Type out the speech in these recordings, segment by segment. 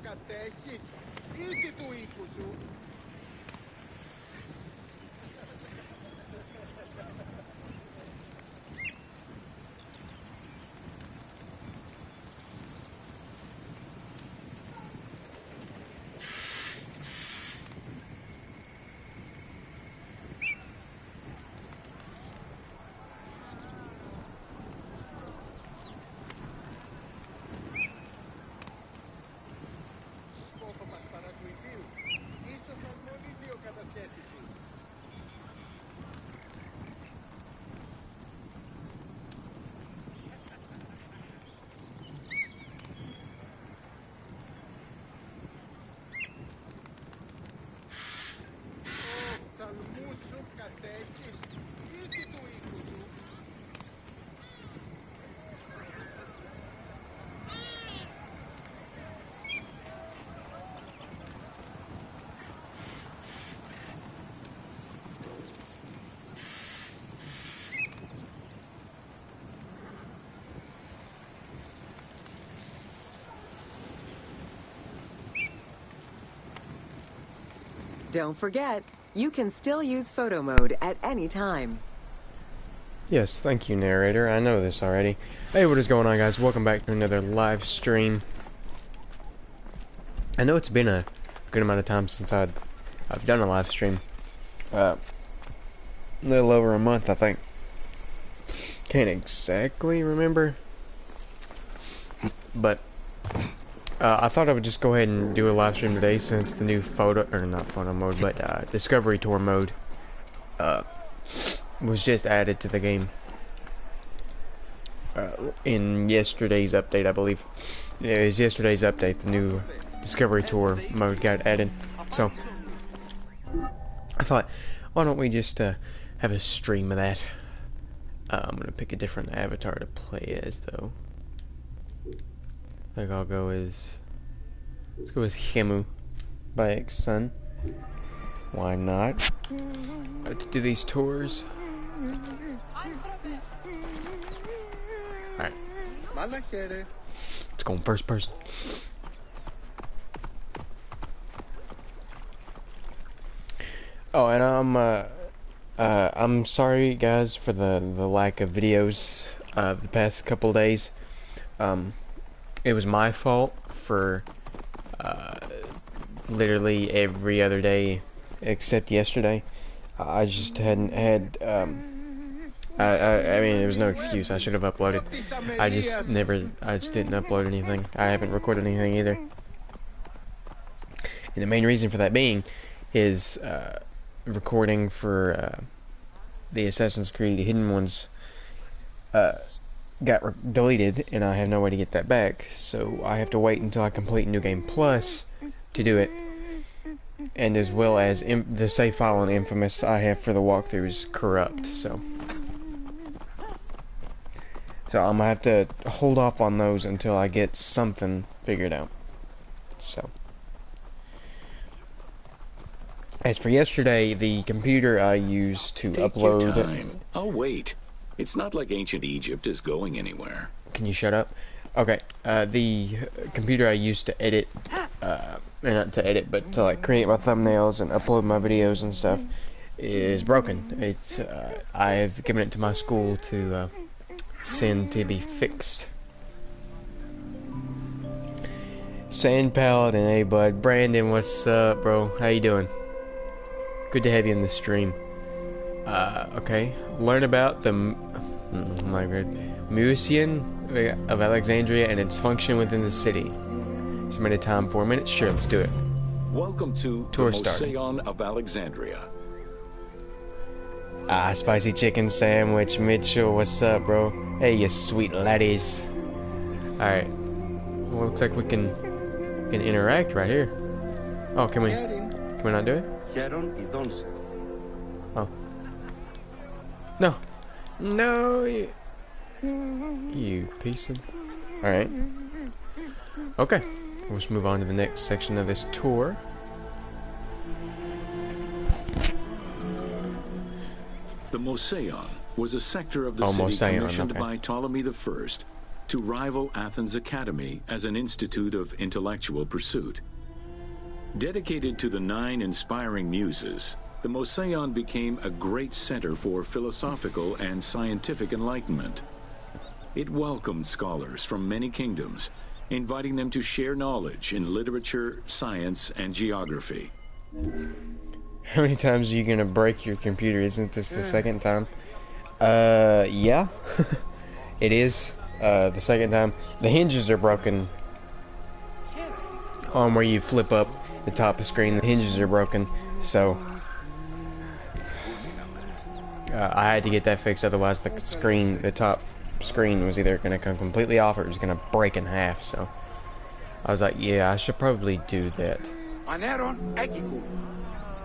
Κατέχεις ήδη του οίκου σου. Don't forget, you can still use photo mode at any time. Yes, thank you, narrator. I know this already. Hey, what is going on, guys? Welcome back to another live stream. I know it's been a good amount of time since I've done a live stream. A little over a month, I think. Can't exactly remember, but I thought I would just go ahead and do a live stream today since the new not photo mode, but discovery tour mode was just added to the game in yesterday's update, I believe. It was yesterday's update, the new discovery tour mode got added. So I thought, why don't we just have a stream of that? I'm gonna pick a different avatar to play as, though. I think I'll go as... let's go with Himu by X-Sun. Why not? I have to do these tours. Alright. Let's go in first person. Oh, and I'm sorry, guys, for the lack of videos the past couple days. It was my fault for literally every other day except yesterday. I just hadn't had I mean, there was no excuse. I should have uploaded. I just didn't upload anything. I haven't recorded anything either. And the main reason for that being is recording for the Assassin's Creed Hidden Ones got deleted, and I have no way to get that back, so I have to wait until I complete New Game Plus to do it. And as well as the save file on Infamous I have for the walkthrough is corrupt, so I'm gonna have to hold off on those until I get something figured out. So as for yesterday, the computer I used to upload... Take your time. I'll wait. It's not like ancient Egypt is going anywhere. Can you shut up? Okay, the computer I used to edit, not to edit, but to like create my thumbnails and upload my videos and stuff, is broken. It's, I've given it to my school to send to be fixed. Sand Paladin, hey bud. Brandon, what's up, bro? How you doing? Good to have you in the stream. Okay. Learn about the Museum of Alexandria and its function within the city. Submitted time 4 minutes. Sure, let's do it. Welcome to the Museum of Alexandria. Spicy chicken sandwich. Mitchell, what's up, bro? Hey, you sweet laddies. Alright. Well, looks like we can interact right here. Oh, can we not do it? Oh. No. No, you piece of... Alright. Okay. Let's move on to the next section of this tour. The Moseon was a sector of the city commissioned by Ptolemy I to rival Athens' Academy as an institute of intellectual pursuit. Dedicated to the 9 inspiring muses, the Moseon became a great center for philosophical and scientific enlightenment. It welcomed scholars from many kingdoms, inviting them to share knowledge in literature, science, and geography. How many times are you gonna break your computer? Isn't this the second time? Yeah. It is. The second time. The hinges are broken. On where you flip up the top of the screen, the hinges are broken. So, I had to get that fixed, otherwise the top screen was either gonna come completely off or it was gonna break in half, so. I was like, yeah, I should probably do that.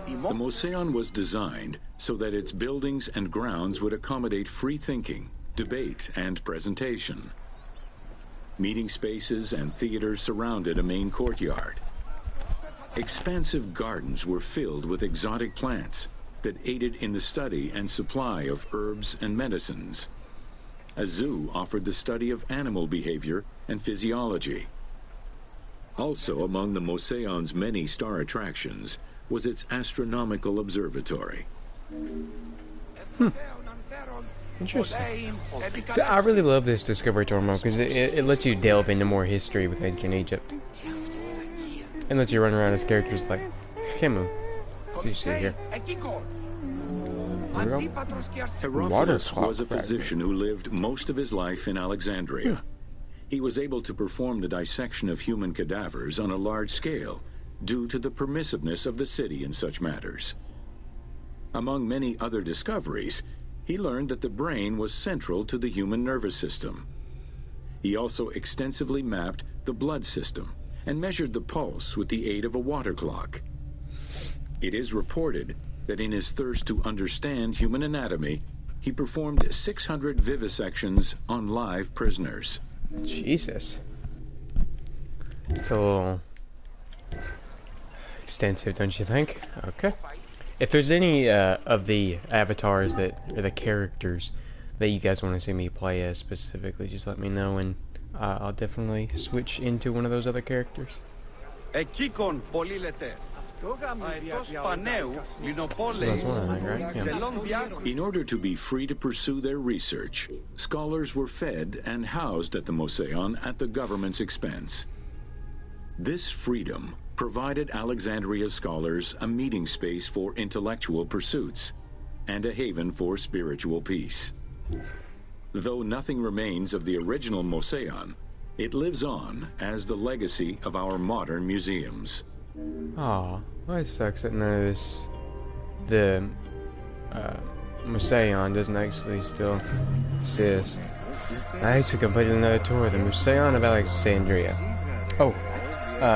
The Moseon was designed so that its buildings and grounds would accommodate free thinking, debate, and presentation. Meeting spaces and theaters surrounded a main courtyard. Expansive gardens were filled with exotic plants that aided in the study and supply of herbs and medicines. A zoo offered the study of animal behavior and physiology. Also among the Moseon's many star attractions was its astronomical observatory. Interesting. So I really love this Discovery Tour mode because it lets you delve into more history with ancient Egypt. And lets you run around as characters like Khemu. What do you see here? Herophilus was a physician who lived most of his life in Alexandria. He was able to perform the dissection of human cadavers on a large scale due to the permissiveness of the city in such matters. Among many other discoveries, he learned that the brain was central to the human nervous system. He also extensively mapped the blood system and measured the pulse with the aid of a water clock. It is reported that in his thirst to understand human anatomy, he performed 600 vivisections on live prisoners. Jesus. It's a little extensive, don't you think? Okay. If there's any of the avatars or the characters that you guys want to see me play as specifically, just let me know and I'll definitely switch into one of those other characters. So that's one of them, right? Yeah. In order to be free to pursue their research, scholars were fed and housed at the Moseon at the government's expense. This freedom provided Alexandria's scholars a meeting space for intellectual pursuits and a haven for spiritual peace. Though nothing remains of the original Moseon, it lives on as the legacy of our modern museums. Aw, well, it sucks that none of this, the Moseon doesn't actually still exist. Nice, we completed another tour of the Moseon of Alexandria. Oh,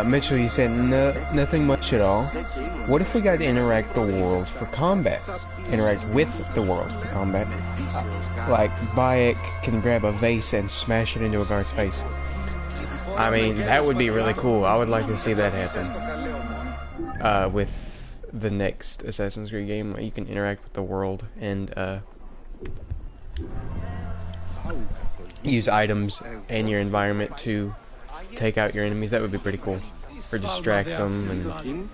Mitchell, you said nothing much at all. What if we got to interact the world for combat? Interact with the world for combat. Like, Bayek can grab a vase and smash it into a guard's face. I mean, that would be really cool. I would like to see that happen. With the next Assassin's Creed game, you can interact with the world and use items and your environment to take out your enemies. That would be pretty cool. Or distract them and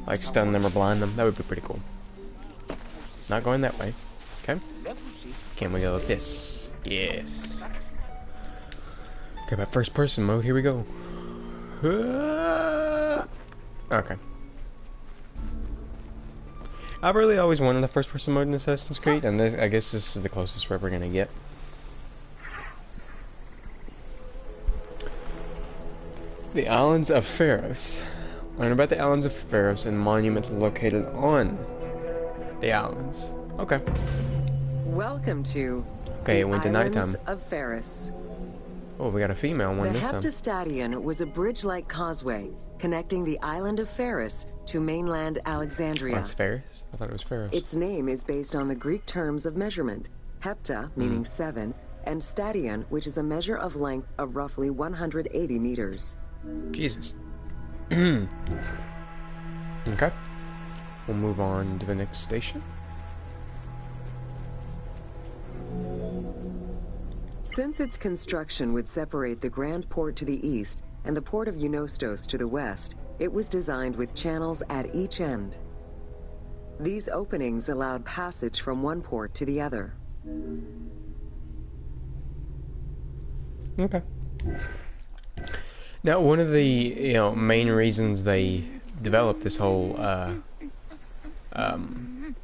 like stun them or blind them. That would be pretty cool. Not going that way. Okay. Can we go like this? Yes. Okay, about first person mode. Here we go. Okay. I've really always wanted a first person mode in Assassin's Creed, and I guess this is the closest we're ever gonna get. The Islands of Pharos. Learn about the Islands of Pharos and monuments located on the islands. Okay. Welcome to Okay, it went to Islands nighttime. of Pharos. Oh, we got a female one The this time. Heptastadion was a bridge-like causeway connecting the island of Pharos to mainland Alexandria. Oh, it's Pharos? I thought it was Pharos. Its name is based on the Greek terms of measurement, hepta, meaning 7, and stadion, which is a measure of length of roughly 180 meters. Jesus. Okay. We'll move on to the next station. Since its construction would separate the Grand Port to the east and the port of Eunostos to the west, it was designed with channels at each end. These openings allowed passage from one port to the other. Okay. Now, one of the main reasons they developed this whole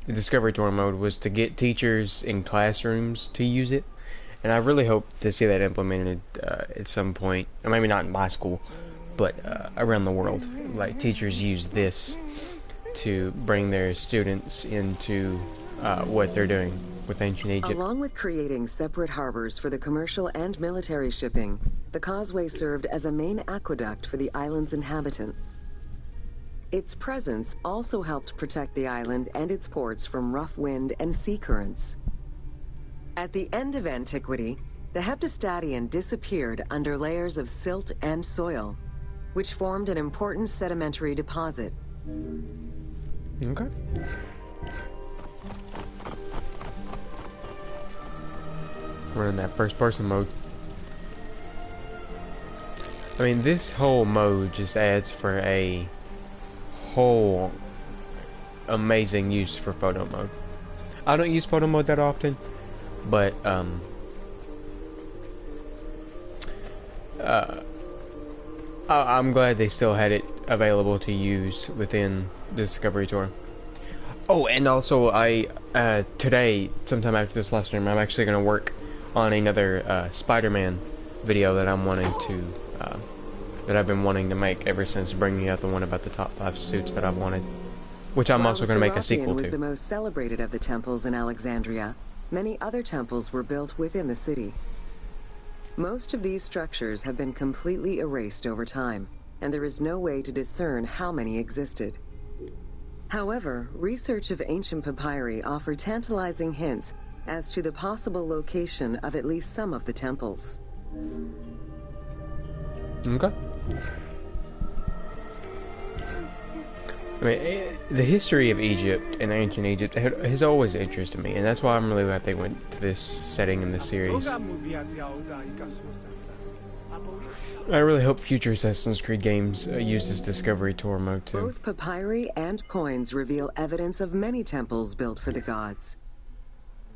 Discovery Tour mode was to get teachers in classrooms to use it, and I really hope to see that implemented at some point. Or maybe not in my school, but around the world. Like teachers use this to bring their students into what they're doing with ancient Egypt. Along with creating separate harbors for the commercial and military shipping, the causeway served as a main aqueduct for the island's inhabitants. Its presence also helped protect the island and its ports from rough wind and sea currents. At the end of antiquity, the heptastadion disappeared under layers of silt and soil, which formed an important sedimentary deposit. Okay. We're in that first-person mode. I mean, this whole mode just adds for a whole amazing use for photo mode. I don't use photo mode that often, but I'm glad they still had it available to use within the Discovery Tour. Oh, and also today, sometime after this live stream, I'm actually going to work on another Spider-Man video that I'm wanting to that I've been wanting to make ever since bringing out the one about the top 5 suits that I've wanted, which I'm also going to make a sequel to. Was the most celebrated of the temples in Alexandria. Many other temples were built within the city. Most of these structures have been completely erased over time, and there is no way to discern how many existed. However, research of ancient papyri offer tantalizing hints as to the possible location of at least some of the temples. Okay. I mean, the history of Egypt and ancient Egypt has always interested me, and that's why I'm really glad they went to this setting in this series. I really hope future Assassin's Creed games use this Discovery Tour mode too. Both papyri and coins reveal evidence of many temples built for the gods.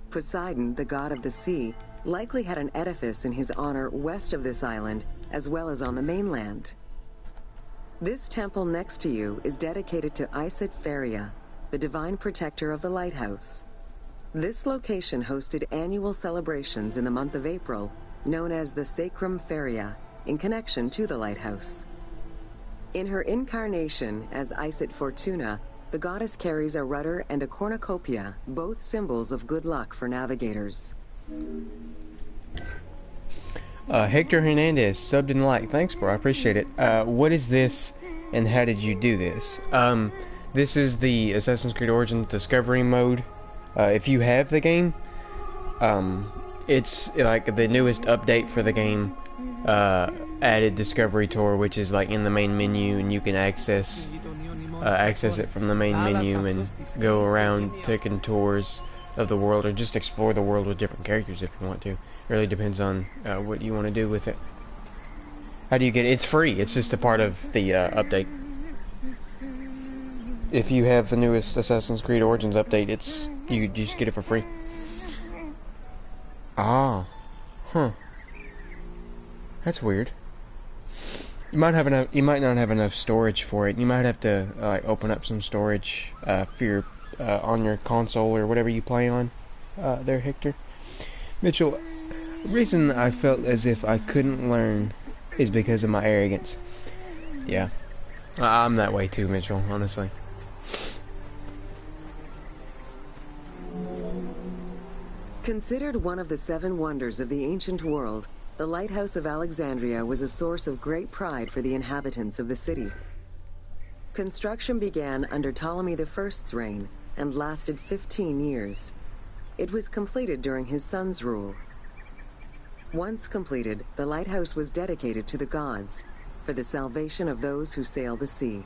Poseidon, the god of the sea, likely had an edifice in his honor west of this island, as well as on the mainland. This temple next to you is dedicated to Isis Feria, the divine protector of the lighthouse. This location hosted annual celebrations in the month of April, known as the Sacrum Feria, in connection to the lighthouse. In her incarnation as Isis Fortuna, the goddess carries a rudder and a cornucopia, both symbols of good luck for navigators. Hector Hernandez subbed and liked. Thanks, bro. I appreciate it. What is this, and how did you do this? This is the Assassin's Creed Origins Discovery mode. If you have the game, it's like the newest update for the game. Added Discovery Tour, which is like in the main menu, and you can access it from the main menu and go around taking tours of the world, or just explore the world with different characters if you want to. It really depends on what you want to do with it. How do you get it? It's free. It's just a part of the update. If you have the newest Assassin's Creed Origins update, you just get it for free. Ah, huh. That's weird. You might not have enough storage for it. You might have to like open up some storage for your on your console or whatever you play on. There, Hector. Mitchell, the reason I felt as if I couldn't learn is because of my arrogance. Yeah, I'm that way too, Mitchell. Honestly. Considered one of the 7 wonders of the ancient world, the Lighthouse of Alexandria was a source of great pride for the inhabitants of the city. Construction began under Ptolemy I's reign and lasted 15 years. It was completed during his son's rule. Once completed, the lighthouse was dedicated to the gods for the salvation of those who sail the sea.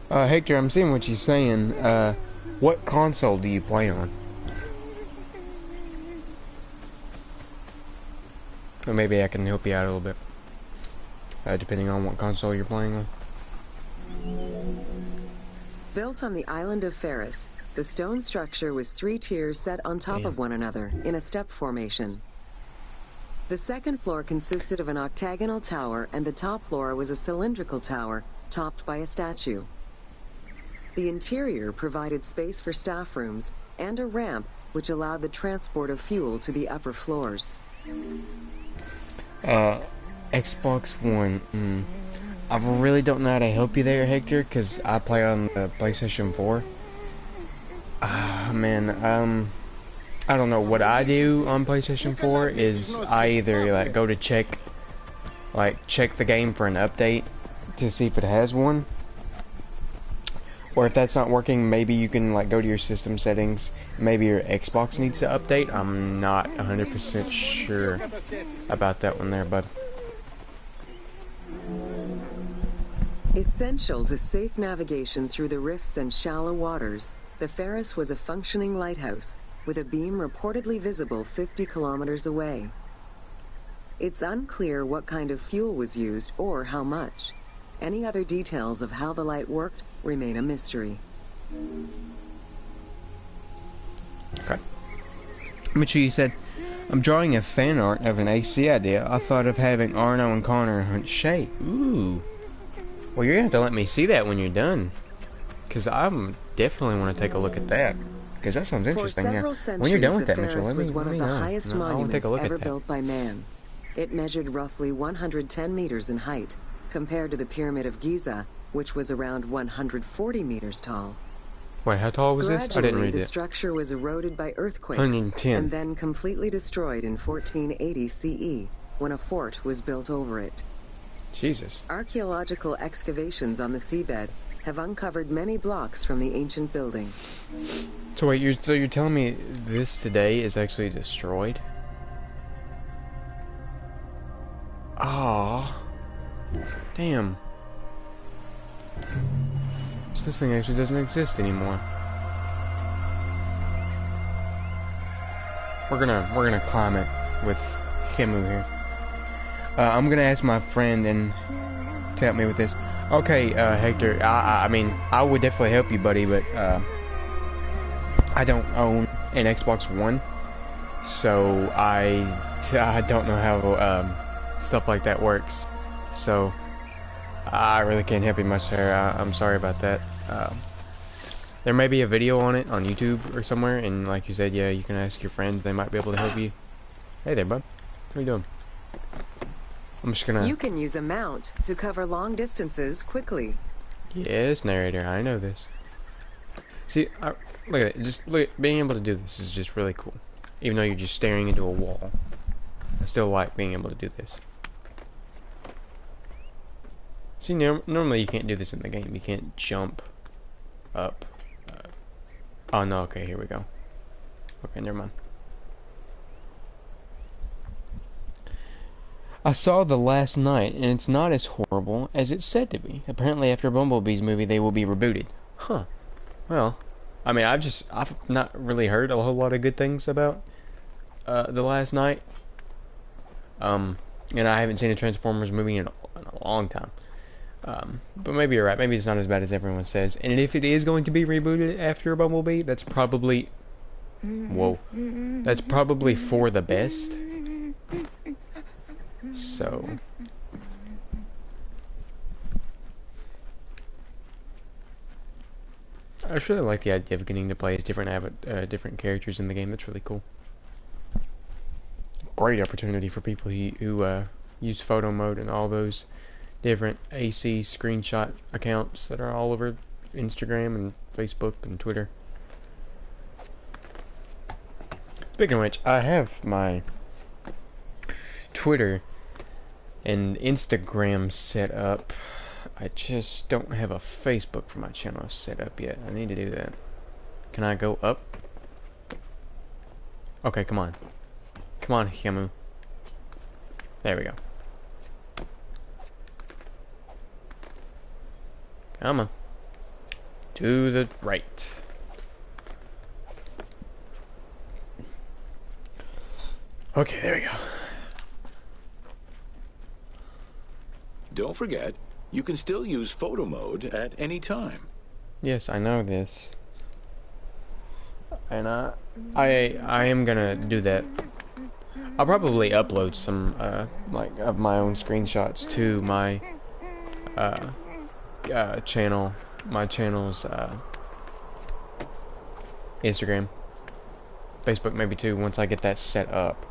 Hector, I'm seeing what you're saying. What console do you play on? Or maybe I can help you out a little bit. Depending on what console you're playing on. Built on the island of Ferris, the stone structure was 3 tiers set on top of one another in a step formation. The second floor consisted of an octagonal tower, and the top floor was a cylindrical tower topped by a statue. The interior provided space for staff rooms and a ramp which allowed the transport of fuel to the upper floors. Xbox One. I really don't know how to help you there, Hector, because I play on the PlayStation 4. Man, I don't know. What I do on PlayStation 4 is I either like go to check the game for an update to see if it has one, or if that's not working, maybe you can like go to your system settings. Maybe your Xbox needs to update. I'm not 100% sure about that one there, bud. Essential to safe navigation through the rifts and shallow waters, the Ferris was a functioning lighthouse with a beam reportedly visible 50 kilometers away. It's unclear what kind of fuel was used or how much. Any other details of how the light worked remain a mystery. Okay. Mitchell, you said, I'm drawing a fan art of an AC idea. I thought of having Arno and Connor hunt Shay. Ooh. Well, you're going to have to let me see that when you're done. Because I definitely want to take a look at that. Because that sounds interesting. For several When you're done with centuries, that, the Mitchell, Ferris was one of the highest monuments ever that. built by man. It measured roughly 110 meters in height, compared to the Pyramid of Giza, which was around 140 meters tall. Wait, how tall was this? I didn't read the it. structure was eroded by earthquakes 110. and then completely destroyed in 1480 CE, when a fort was built over it. Jesus. Archaeological excavations on the seabed have uncovered many blocks from the ancient building. So wait, you're telling me this today is actually destroyed? Ah, damn. So this thing actually doesn't exist anymore. We're gonna climb it with Kimu here. I'm gonna ask my friend and to help me with this. Okay, Hector. I mean, I would definitely help you, buddy, but I don't own an Xbox One, so I don't know how stuff like that works. So I really can't help you much there. I'm sorry about that. There may be a video on it on YouTube or somewhere, and like you said, yeah, you can ask your friends. They might be able to help you. Hey there, bud. How you doing? I'm just gonna... You can use a mount to cover long distances quickly. Yes, narrator, I know this. See, look at it. Just look at being able to do this is just really cool. Even though you're just staring into a wall, I still like being able to do this. See, normally you can't do this in the game. You can't jump up. Oh no, okay, here we go. Okay, never mind. I saw the last night, and it's not as horrible as it's said to be. Apparently, after Bumblebee's movie, they will be rebooted. Huh. Well, I mean, I've not really heard a whole lot of good things about the last night. And I haven't seen a Transformers movie in a long time. But maybe you're right. Maybe it's not as bad as everyone says. And if it is going to be rebooted after Bumblebee, that's probably... Whoa. That's probably for the best. So... I just really like the idea of getting to play as different characters in the game. That's really cool. Great opportunity for people who use photo mode and all those different AC screenshot accounts that are all over Instagram and Facebook and Twitter. Speaking of which, I have my Twitter and Instagram set up. I just don't have a Facebook for my channel set up yet. I need to do that. Can I go up? Okay, come on. Come on, Himu. There we go. Come on. To the right. Okay, there we go. Don't forget, you can still use photo mode at any time. Yes, I know this. And I am gonna do that. I'll probably upload some like of my own screenshots to my channel, my channel's Instagram, Facebook maybe too, once I get that set up.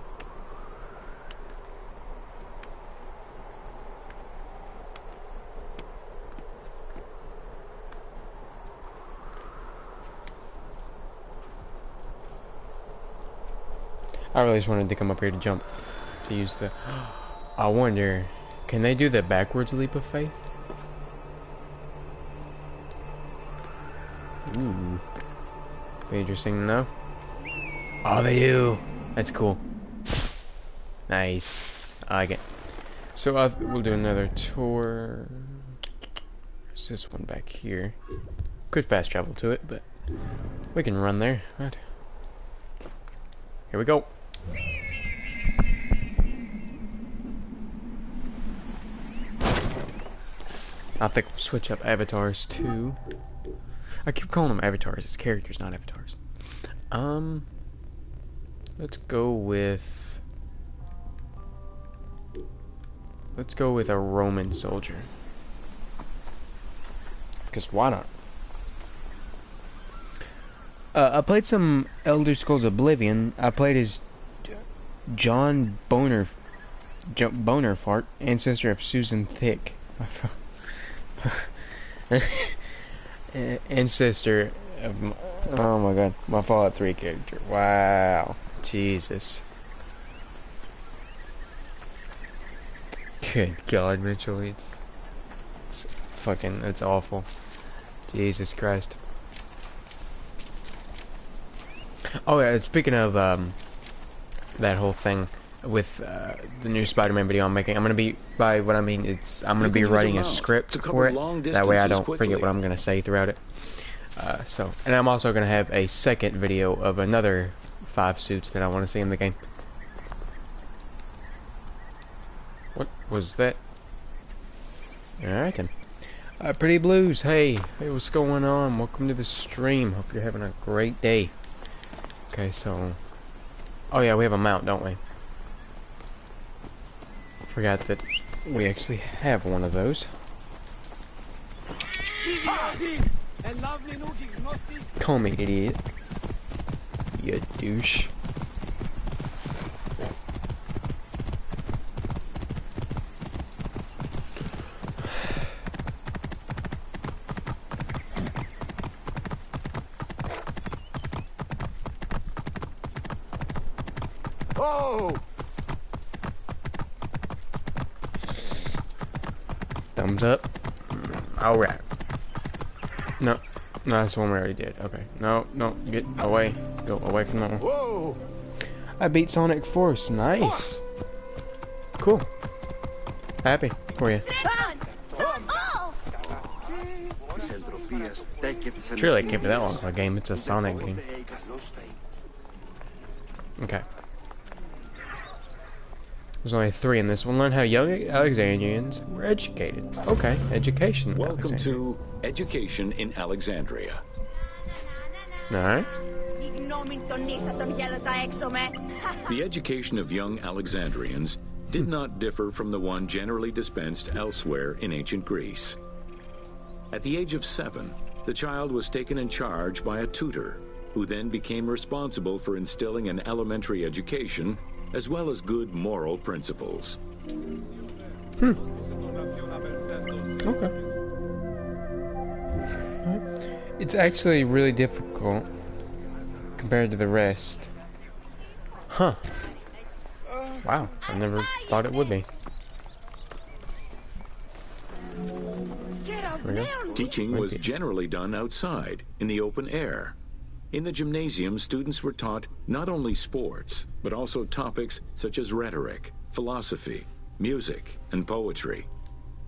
I really just wanted to come up here to jump, to use the... I wonder, can they do the backwards leap of faith? Ooh. Be interesting to know. Oh, they do! That's cool. Nice. I like it. So we'll do another tour. There's this one back here. Could fast travel to it, but we can run there. Right. Here we go. I think we'll switch up avatars too. I keep calling them avatars. It's characters, not avatars. Let's go with a Roman soldier. Cause why not? I played some Elder Scrolls Oblivion. I played as John Bonerfart, ancestor of Susan Thick. Ancestor of, oh my god, my Fallout 3 character. Wow. Jesus. Good god, Mitchell, it's fucking, it's awful. Jesus Christ. Oh yeah, speaking of that whole thing with the new Spider-Man video I'm making, I'm gonna be, by what I mean, it's I'm gonna be writing a script for it. That way I don't forget what I'm gonna say throughout it. And I'm also gonna have a second video of another 5 suits that I want to see in the game. What was that? Alright then. Pretty Blues, hey, what's going on? Welcome to the stream. Hope you're having a great day. Okay, so... Oh yeah, we have a mount, don't we? Forgot that we actually have one of those. Call me idiot. You douche. Oh! Thumbs up. Alright. No, that's the one we already did. Okay. No, get away. Go away from that one. Whoa! I beat Sonic Force. Nice. Cool. Happy for you. Surely it can't be that long of a game. It's a Sonic game. Okay. There's only 3 in this one. Learn how young Alexandrians were educated. Okay, education. Welcome to Education in Alexandria. Alright. The education of young Alexandrians did not differ from the one generally dispensed elsewhere in ancient Greece. At the age of 7, the child was taken in charge by a tutor, who then became responsible for instilling an elementary education as well as good moral principles. Okay. It's actually really difficult compared to the rest. Huh. Wow, I never thought it would be. Teaching was generally done outside, in the open air. In the gymnasium, students were taught not only sports, but also topics such as rhetoric, philosophy, music, and poetry.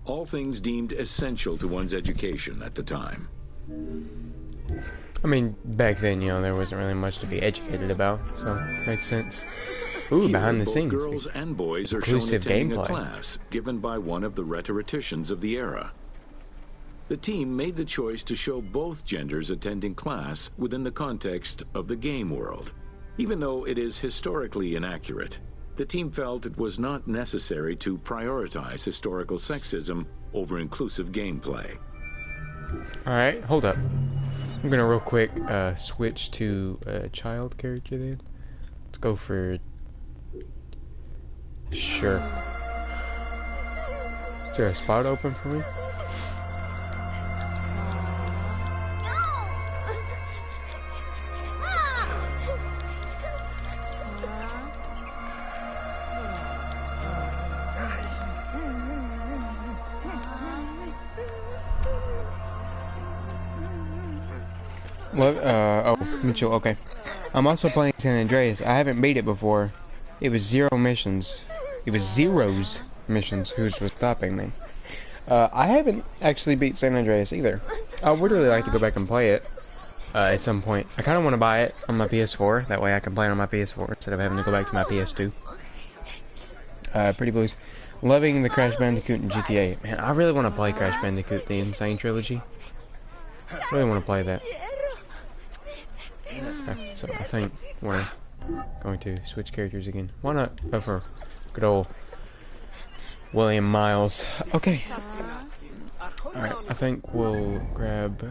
All things deemed essential to one's education at the time. I mean, back then, you know, there wasn't really much to be educated about, so makes sense. Ooh, behind the scenes. Both girls and boys are shown attending a class given by one of the rhetoricians of the era. The team made the choice to show both genders attending class within the context of the game world. Even though it is historically inaccurate, the team felt it was not necessary to prioritize historical sexism over inclusive gameplay. Alright, hold up. I'm gonna real quick switch to a child character then. Let's go for... Sure. Is there a spot open for me? What? Oh, Mitchell, okay. I'm also playing San Andreas. I haven't beat it before. It was 0 missions. It was zeros missions. Who's was stopping me? I haven't actually beat San Andreas either. I would really like to go back and play it at some point. I kind of want to buy it on my PS4. That way I can play it on my PS4 instead of having to go back to my PS2. Pretty Blues. Loving the Crash Bandicoot and GTA. Man, I really want to play Crash Bandicoot, the Insane Trilogy. Really want to play that. So I think we're going to switch characters again. Why not go for good old William Miles? Okay. Alright, I think we'll grab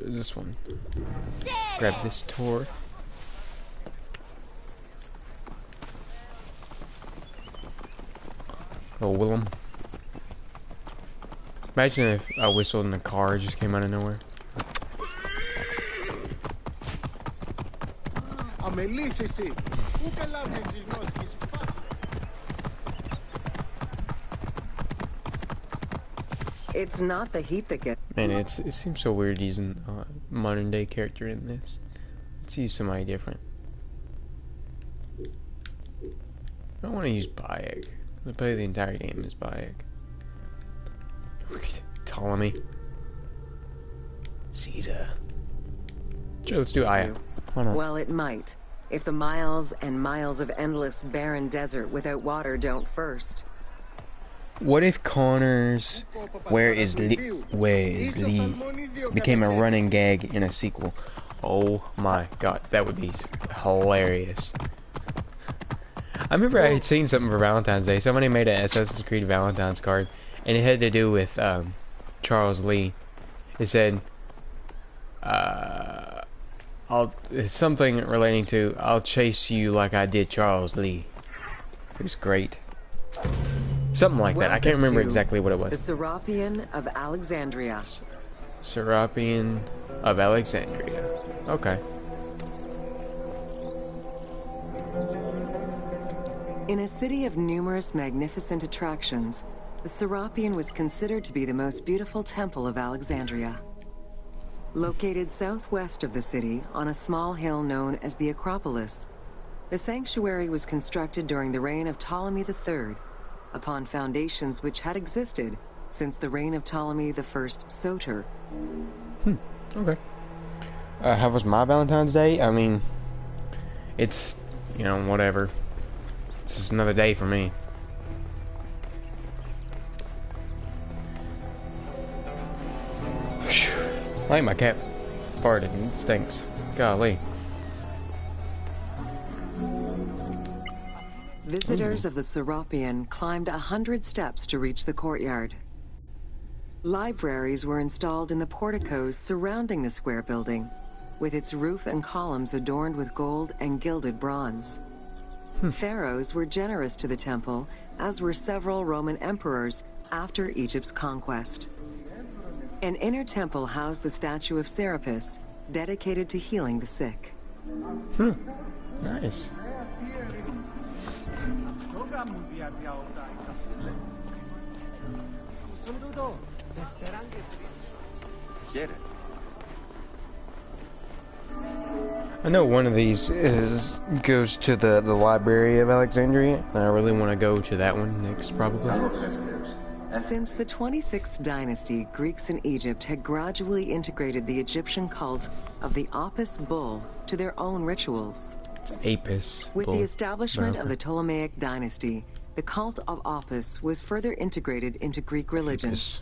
this one. Grab this tour. Oh, Willem. Imagine if I whistled and the car just came out of nowhere. It's not the heat that gets... Man, it seems so weird using a modern day character in this. Let's use somebody different. I don't want to use Bayek. I play the entire game as Bayek. Ptolemy. Caesar. Sure, let's do Aya. Why not? Well, it might. If the miles and miles of endless barren desert without water don't first. What if Connor's Where is Lee became a running gag in a sequel? Oh my god, that would be hilarious. I remember I had seen something for Valentine's Day. Somebody made an Assassin's Creed Valentine's card, and it had to do with Charles Lee. It said, something relating to, I'll chase you like I did Charles Lee. It was great. Something like that. I can't remember exactly what it was. The Serapion of Alexandria. Serapion of Alexandria. Okay. In a city of numerous magnificent attractions, the Serapion was considered to be the most beautiful temple of Alexandria. Located southwest of the city on a small hill known as the Acropolis, the sanctuary was constructed during the reign of Ptolemy III, upon foundations which had existed since the reign of Ptolemy I Soter. Okay. How was my Valentine's Day? I mean, it's, you know, whatever. It's just another day for me. Whew. I think my cat farted and it stinks. Golly. Visitors of the Serapion climbed 100 steps to reach the courtyard. Libraries were installed in the porticos surrounding the square building, with its roof and columns adorned with gold and gilded bronze. Pharaohs were generous to the temple, as were several Roman emperors after Egypt's conquest. An inner temple housed the statue of Serapis, dedicated to healing the sick. Nice. I know one of these goes to the Library of Alexandria, and I really want to go to that one next, probably. Since the 26th dynasty, Greeks in Egypt had gradually integrated the Egyptian cult of the Apis bull to their own rituals. It's Apis. With the establishment of the Ptolemaic dynasty, the cult of Apis was further integrated into Greek religion. Apis.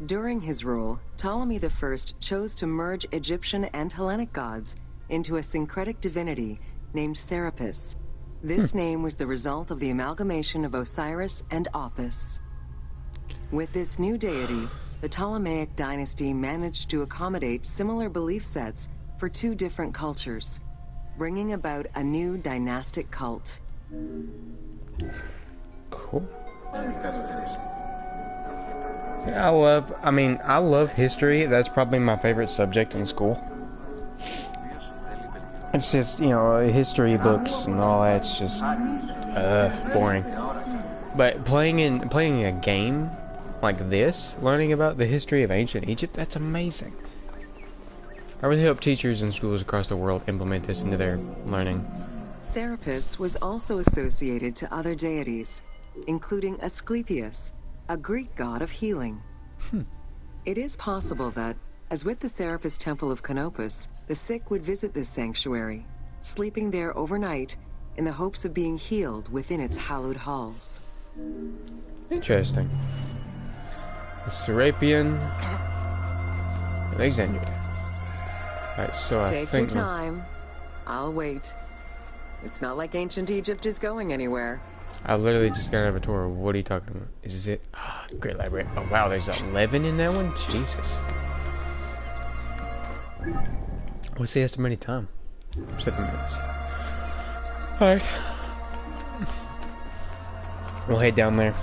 During his rule, Ptolemy I chose to merge Egyptian and Hellenic gods into a syncretic divinity named Serapis. This name was the result of the amalgamation of Osiris and Apis. With this new deity, the Ptolemaic dynasty managed to accommodate similar belief sets for two different cultures, bringing about a new dynastic cult. Cool. I love history. That's probably my favorite subject in school. It's just, you know, history books and all that's just boring. But playing a game like this, learning about the history of ancient Egypt, that's amazing. I really hope teachers in schools across the world implement this into their learning. Serapis was also associated to other deities, including Asclepius, a Greek god of healing. It is possible that, as with the Serapis Temple of Canopus, the sick would visit this sanctuary, sleeping there overnight in the hopes of being healed within its hallowed halls. Interesting. The Serapion Alexandria. Alright, so Take your time. I'll wait. It's not like ancient Egypt is going anywhere. I literally just got out of a tour. What are you talking about? Is this it? Ah, great library. Oh wow, there's 11 in that one? Jesus. What's the estimated time? 7 minutes. Alright. We'll head down there.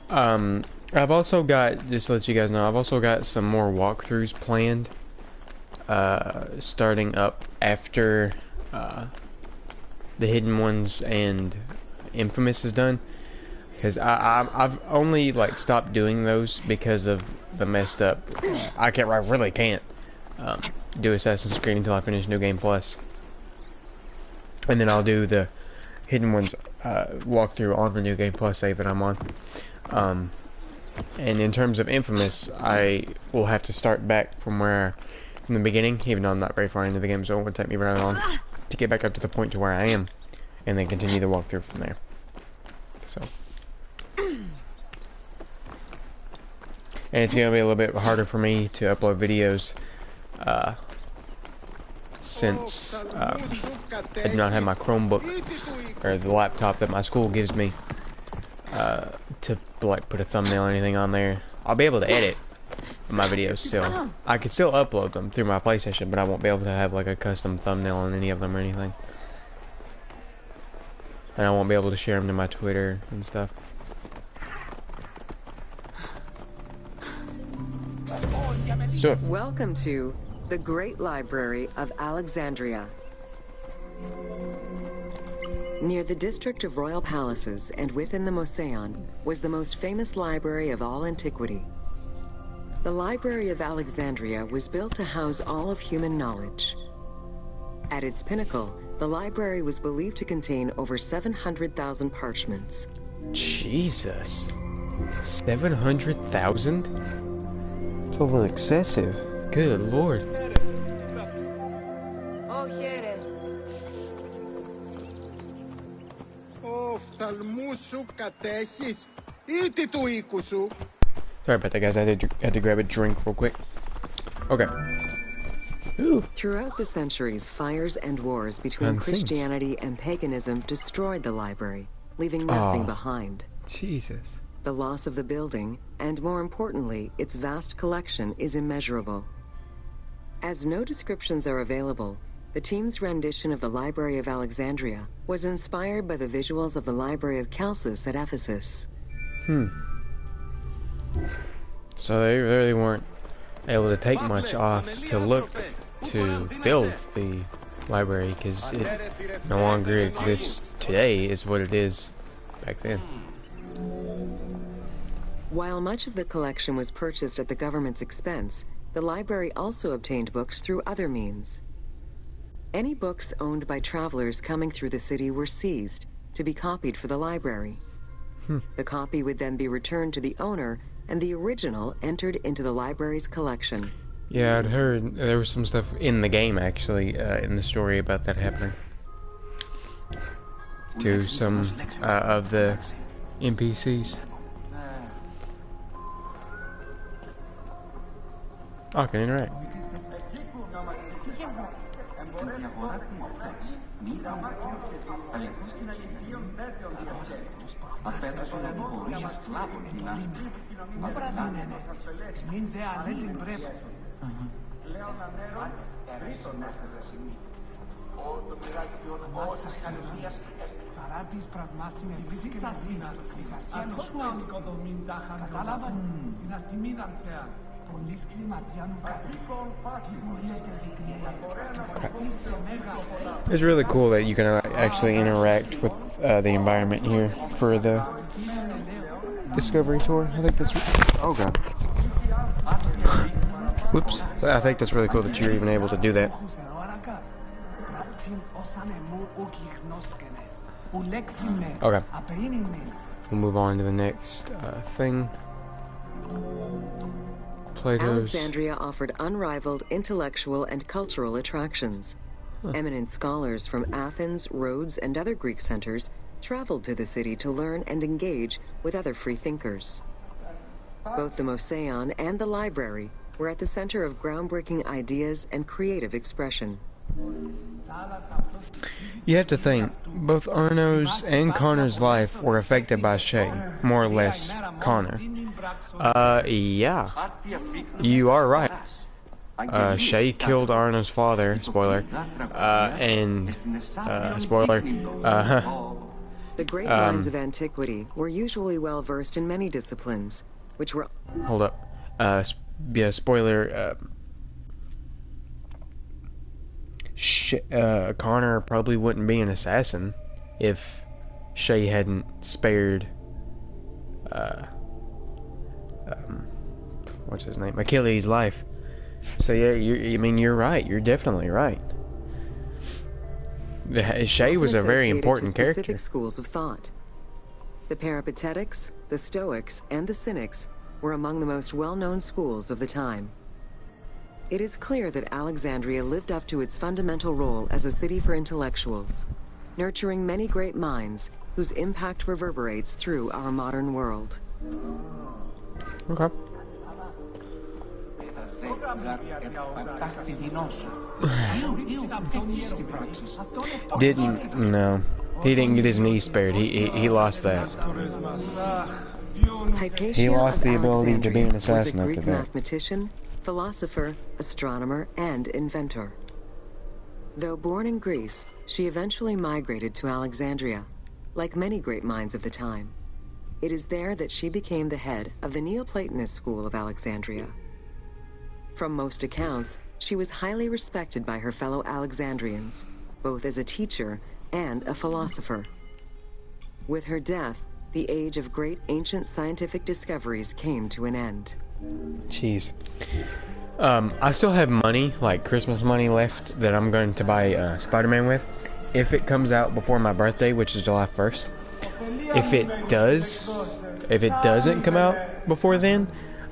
I've also got, just to let you guys know, I've also got some more walkthroughs planned. Starting up after the Hidden Ones and Infamous is done. Because I've only like stopped doing those because of the messed up. I really can't do Assassin's Creed until I finish New Game Plus, and then I'll do the Hidden Ones walkthrough on the New Game Plus save that I'm on. And in terms of Infamous, I will have to start back from the beginning, even though I'm not very far into the game, so it won't take me very long to get back up to the point to where I am, and then continue the walkthrough from there. So. And it's going to be a little bit harder for me to upload videos since I do not have my Chromebook or the laptop that my school gives me to like put a thumbnail or anything on there. I'll be able to edit my videos still. I could still upload them through my PlayStation, but I won't be able to have like a custom thumbnail on any of them or anything. And I won't be able to share them to my Twitter and stuff. Let's do it. Welcome to the Great Library of Alexandria. Near the district of royal palaces and within the Moseon was the most famous library of all antiquity. The Library of Alexandria was built to house all of human knowledge. At its pinnacle, the library was believed to contain over 700,000 parchments. Jesus. 700,000? It's a little excessive. Good lord. Sorry about that, guys. I had to grab a drink real quick. Okay. Ooh. Throughout the centuries, fires and wars between Christianity and paganism destroyed the library, leaving nothing behind. Jesus. The loss of the building, and more importantly, its vast collection, is immeasurable. As no descriptions are available, the team's rendition of the Library of Alexandria was inspired by the visuals of the Library of Chalcis at Ephesus. So they really weren't able to take much off to look to build the library, because it no longer exists today is what it is back then. While much of the collection was purchased at the government's expense, the library also obtained books through other means. Any books owned by travelers coming through the city were seized to be copied for the library. The copy would then be returned to the owner, and the original entered into the library's collection. Yeah, I'd heard there was some stuff in the game, actually, in the story about that happening. To some of the NPCs. I can interact. It's really cool that you can actually interact with the environment here for the Discovery Tour. I think that's... Oh god. Whoops. I think that's really cool that you're even able to do that. Okay. We'll move on to the next thing. Plato's... Alexandria offered unrivaled intellectual and cultural attractions. Eminent scholars from Athens, Rhodes, and other Greek centers traveled to the city to learn and engage with other free thinkers. Both the Moseon and the library were at the center of groundbreaking ideas and creative expression. You have to think, both Arno's and Connor's life were affected by Shay, more or less Connor. Yeah. You are right. Shay killed Arno's father, spoiler, spoiler, The great minds of antiquity were usually well versed in many disciplines, which were... Hold up. Yeah, spoiler, Connor probably wouldn't be an assassin if Shay hadn't spared, what's his name? Achilles' life. So yeah, you're right. You're definitely right. Shay was a very important character. Specific schools of thought. The Peripatetics, the Stoics, and the Cynics were among the most well-known schools of the time. It is clear that Alexandria lived up to its fundamental role as a city for intellectuals, nurturing many great minds whose impact reverberates through our modern world. Okay. No. He didn't get his knee spared. He lost that. He lost the ability to be an assassin after that. Was a Greek mathematician, philosopher, astronomer, and inventor. Though born in Greece, she eventually migrated to Alexandria, like many great minds of the time. It is there that she became the head of the Neoplatonist school of Alexandria. From most accounts, she was highly respected by her fellow Alexandrians, both as a teacher and a philosopher. With her death, the age of great ancient scientific discoveries came to an end. Jeez. I still have money, like Christmas money left, that I'm going to buy Spider-Man with. If it comes out before my birthday, which is July 1st. If it doesn't come out before then,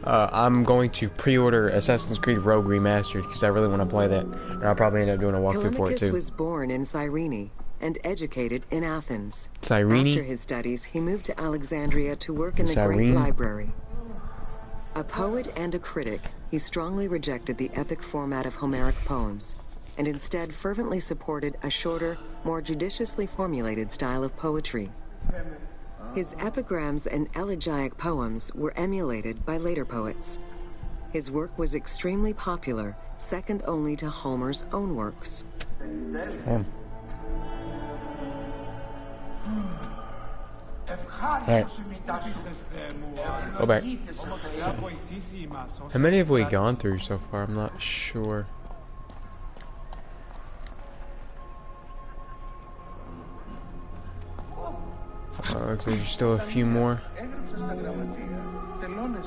I'm going to pre-order Assassin's Creed Rogue Remastered because I really want to play that. And I'll probably end up doing a walkthrough for it too. Telemachus was born in Cyrene and educated in Athens. Cyrene? After his studies, he moved to Alexandria to work in the great library. A poet and a critic, he strongly rejected the epic format of Homeric poems, and instead fervently supported a shorter, more judiciously formulated style of poetry. His epigrams and elegiac poems were emulated by later poets. His work was extremely popular, second only to Homer's own works. Right. Go back. How many have we gone through so far? I'm not sure. Looks like there's still a few more.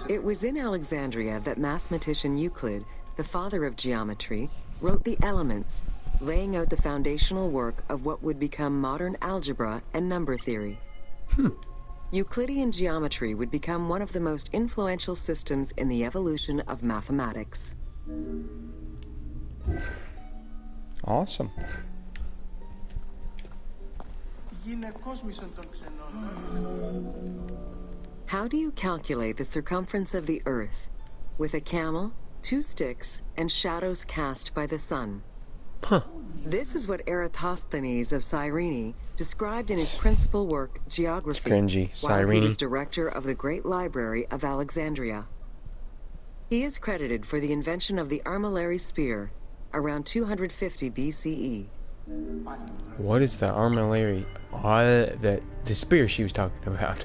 It was in Alexandria that mathematician Euclid, the father of geometry, wrote the Elements, laying out the foundational work of what would become modern algebra and number theory. Euclidean geometry would become one of the most influential systems in the evolution of mathematics. Awesome. How do you calculate the circumference of the Earth? With a camel, 2 sticks, and shadows cast by the sun. Huh. This is what Eratosthenes of Cyrene described in his principal work, Geography, It's cringy. while he was Cyrene. director of the Great Library of Alexandria. He is credited for the invention of the armillary sphere around 250 BCE. What is the armillary? The spear she was talking about.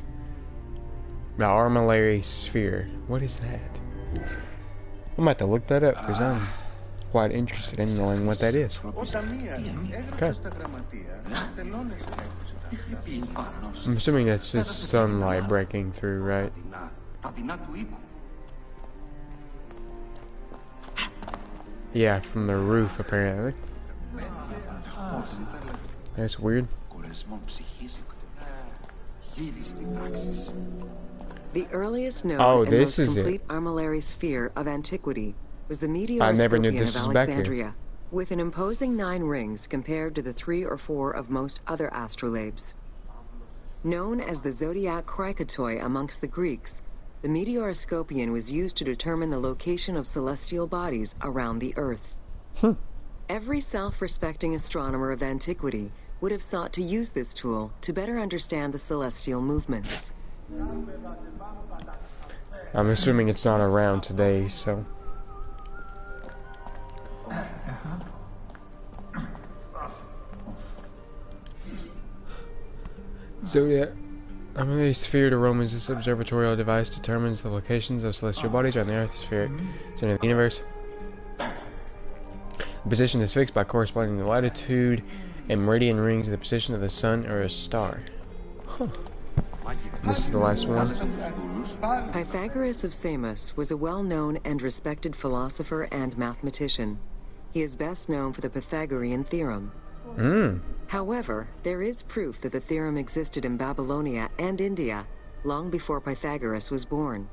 The armillary sphere. What is that? I'm about to look that up because I'm quite interested in knowing what that is. Okay. I'm assuming that's just sunlight breaking through, right? Yeah, from the roof apparently. That's weird. The earliest known Oh, and this most is it. complete armillary sphere of antiquity was the I never knew Meteoroscopion this of was back here. Alexandria, with an imposing 9 rings compared to the 3 or 4 of most other astrolabes. Known as the zodiac krikatoi amongst the Greeks, the Meteoroscopion was used to determine the location of celestial bodies around the Earth. Every self-respecting astronomer of antiquity would have sought to use this tool to better understand the celestial movements. I'm assuming it's not around today, so. Zodiac. Armillary sphere to Romans. This observatorial device determines the locations of celestial bodies around the Earth. Spheric center of the universe. The position is fixed by corresponding the latitude and meridian rings to the position of the sun or a star. Huh. This is the last one. Pythagoras of Samos was a well-known and respected philosopher and mathematician. He is best known for the Pythagorean theorem. However, there is proof that the theorem existed in Babylonia and India long before Pythagoras was born,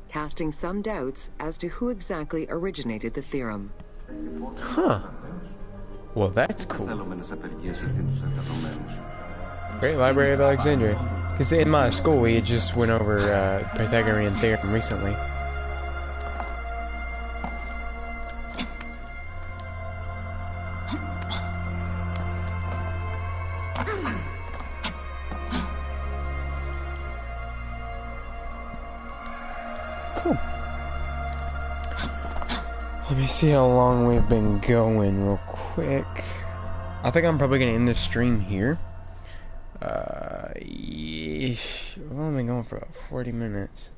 casting some doubts as to who exactly originated the theorem. Huh. Well, that's cool. Great Library of Alexandria. Because in my school, we had just went over Pythagorean theorem recently. Cool. Let me see how long we've been going real quick. I think I'm probably going to end the stream here. We've only been going for about 40 minutes.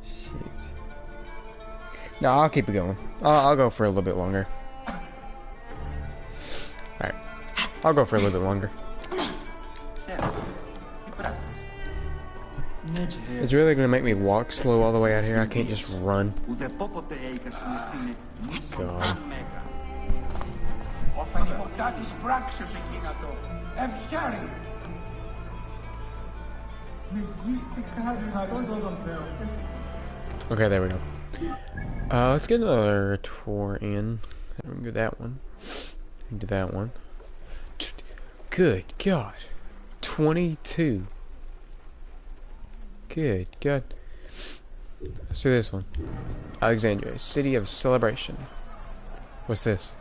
Shoot. No, I'll keep it going. I'll go for a little bit longer. Alright. I'll go for a little bit longer. It's really going to make me walk slow all the way out here. I can't just run. God. Okay, there we go. Let's get another tour in. We can do that one. We can do that one. Good God. 22. Good God. Let's do this one. Alexandria, city of celebration. What's this?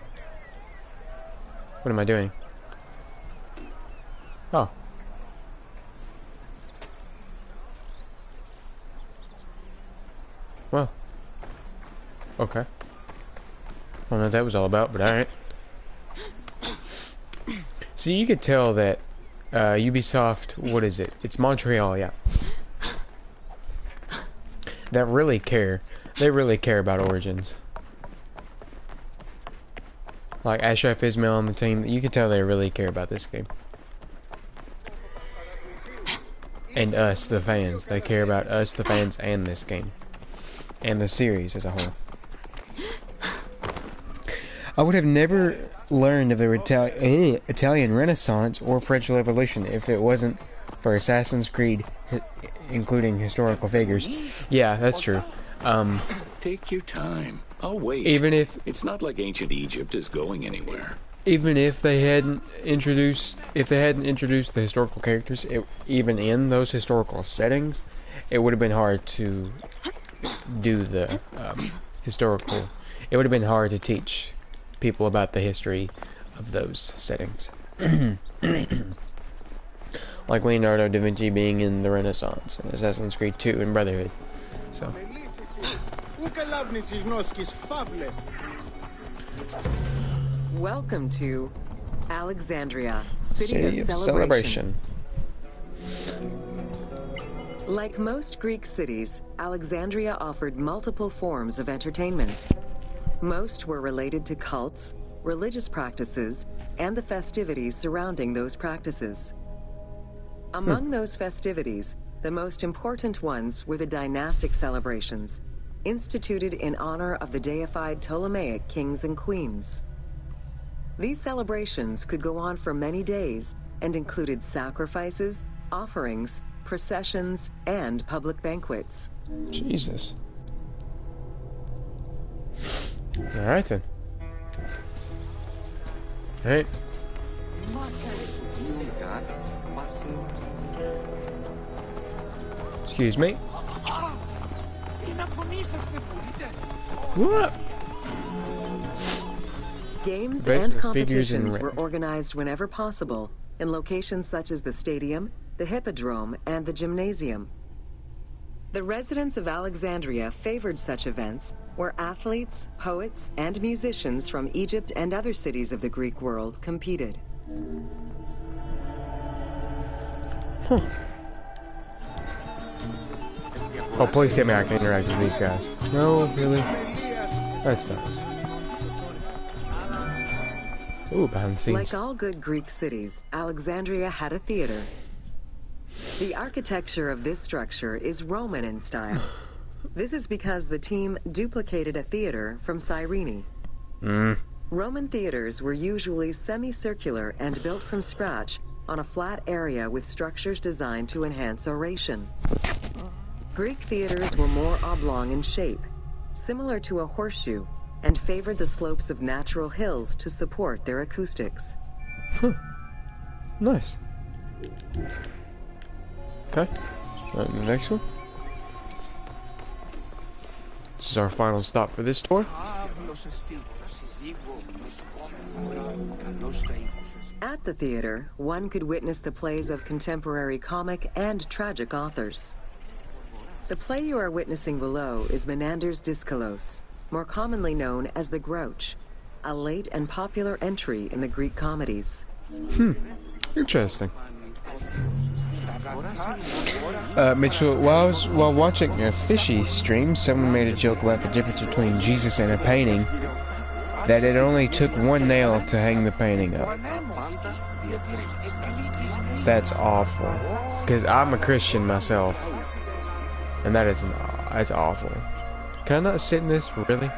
What am I doing? Oh. Well. Okay. I don't know what that was all about, but alright. So you could tell that Ubisoft, what is it? It's Montreal, yeah. That really care. They really care about Origins. Like Ashraf Ismail on the team, you can tell they really care about this game. And us, the fans. They care about us, the fans, and this game. And the series as a whole. I would have never learned of the Italian Renaissance or French Revolution if it wasn't for Assassin's Creed, including historical figures. Yeah, that's true. Take your time. I'll wait. Even if it's not like ancient Egypt is going anywhere. Even if they hadn't introduced, the historical characters, even in those historical settings, it would have been hard to do the historical. It would have been hard to teach people about the history of those settings. Like Leonardo da Vinci being in the Renaissance and Assassin's Creed 2 and Brotherhood. So. Welcome to Alexandria, City of Celebration. Like most Greek cities, Alexandria offered multiple forms of entertainment. Most were related to cults, religious practices, and the festivities surrounding those practices. Among those festivities, the most important ones were the dynastic celebrations, instituted in honor of the deified Ptolemaic kings and queens. These celebrations could go on for many days and included sacrifices, offerings, processions, and public banquets. Jesus. Alright then. Hey. Excuse me. What? Games and competitions were organized whenever possible in locations such as the stadium, the hippodrome, and the gymnasium. The residents of Alexandria favored such events where athletes, poets, and musicians from Egypt and other cities of the Greek world competed. Huh. Oh, please tell me I can interact with these guys. No, really? That sucks. Ooh, behind the scenes. Like all good Greek cities, Alexandria had a theater. The architecture of this structure is Roman in style. This is because the team duplicated a theater from Cyrene. Roman theaters were usually semicircular and built from scratch on a flat area with structures designed to enhance oration. Greek theaters were more oblong in shape, similar to a horseshoe, and favored the slopes of natural hills to support their acoustics. Huh. Nice. Okay. The next one. This is our final stop for this tour. At the theater, one could witness the plays of contemporary comic and tragic authors. The play you are witnessing below is Menander's Dyskolos, more commonly known as the Grouch, a late and popular entry in the Greek comedies. Interesting. Mitchell, while watching a fishy stream, someone made a joke about the difference between Jesus and a painting, that it only took one nail to hang the painting up. That's awful. Because I'm a Christian myself. And that's awful. Can I not sit in this? Really?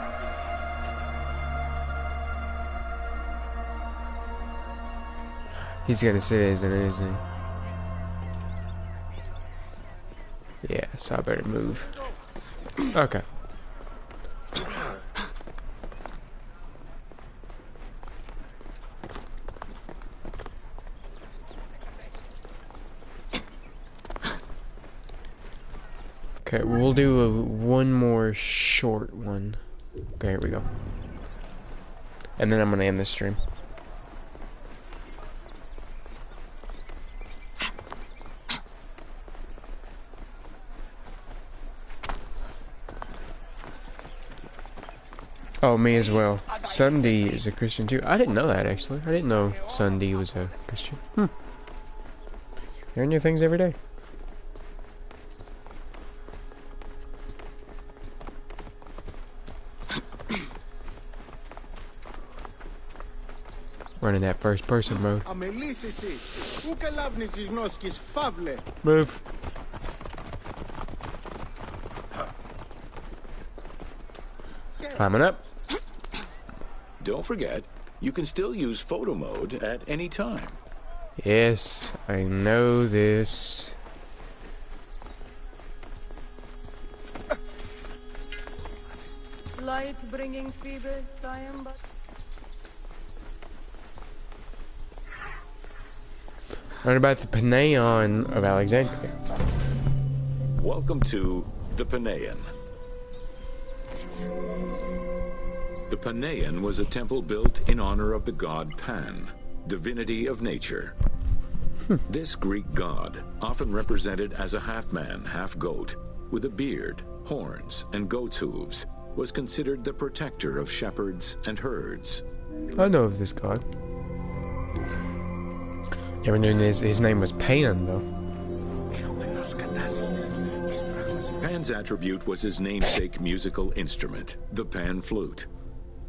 He's gonna sit, isn't he? Yeah, so I better move. Okay. Okay, we'll do one more short one. Okay, here we go. And then I'm gonna end this stream. Oh, me as well. Sunday is a Christian too. I didn't know that, actually. I didn't know Sunday was a Christian. Learn new things every day. Running that first person mode. Move. Climbing up. Don't forget, you can still use photo mode at any time. Yes, I know this. Light bringing fever, I am but. What about the Pantheon of Alexandria? Welcome to the Pantheon. The Pantheon was a temple built in honor of the god Pan, divinity of nature. This Greek god, often represented as a half-man, half-goat, with a beard, horns, and goat's hooves, was considered the protector of shepherds and herds. I know of this god. Never knew his name was Pan, though. Pan's attribute was his namesake musical instrument, the pan flute.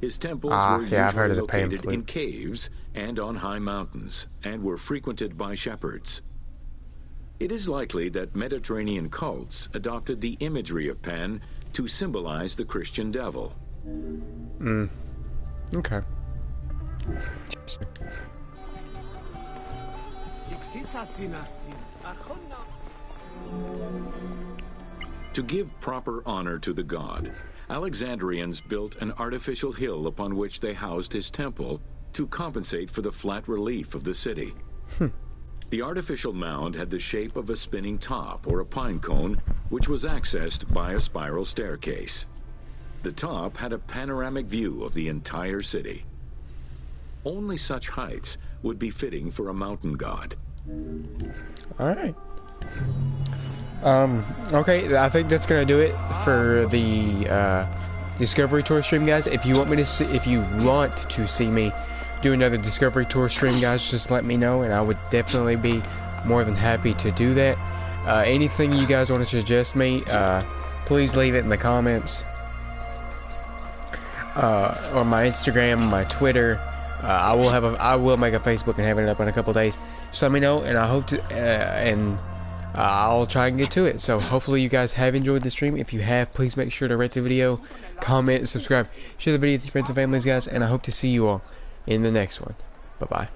His temples were I've heard usually of the pan located flute. in caves and on high mountains, and were frequented by shepherds. It is likely that Mediterranean cults adopted the imagery of Pan to symbolize the Christian devil. Okay. To give proper honor to the god, Alexandrians built an artificial hill upon which they housed his temple to compensate for the flat relief of the city. The artificial mound had the shape of a spinning top or a pine cone, which was accessed by a spiral staircase. The top had a panoramic view of the entire city. Only such heights would be fitting for a mountain god. Alright. Okay, I think that's gonna do it for the Discovery Tour stream, guys. If you want to see me do another Discovery Tour stream, guys, just let me know, and I would definitely be more than happy to do that. Anything you guys want to suggest me, please leave it in the comments, or my Instagram, my Twitter. I will make a Facebook and have it up in a couple days. Just let me know, and I hope to I'll try and get to it. So hopefully you guys have enjoyed the stream. If you have, please make sure to rate the video, comment, subscribe, share the video with your friends and families, guys, and I hope to see you all in the next one. Bye bye.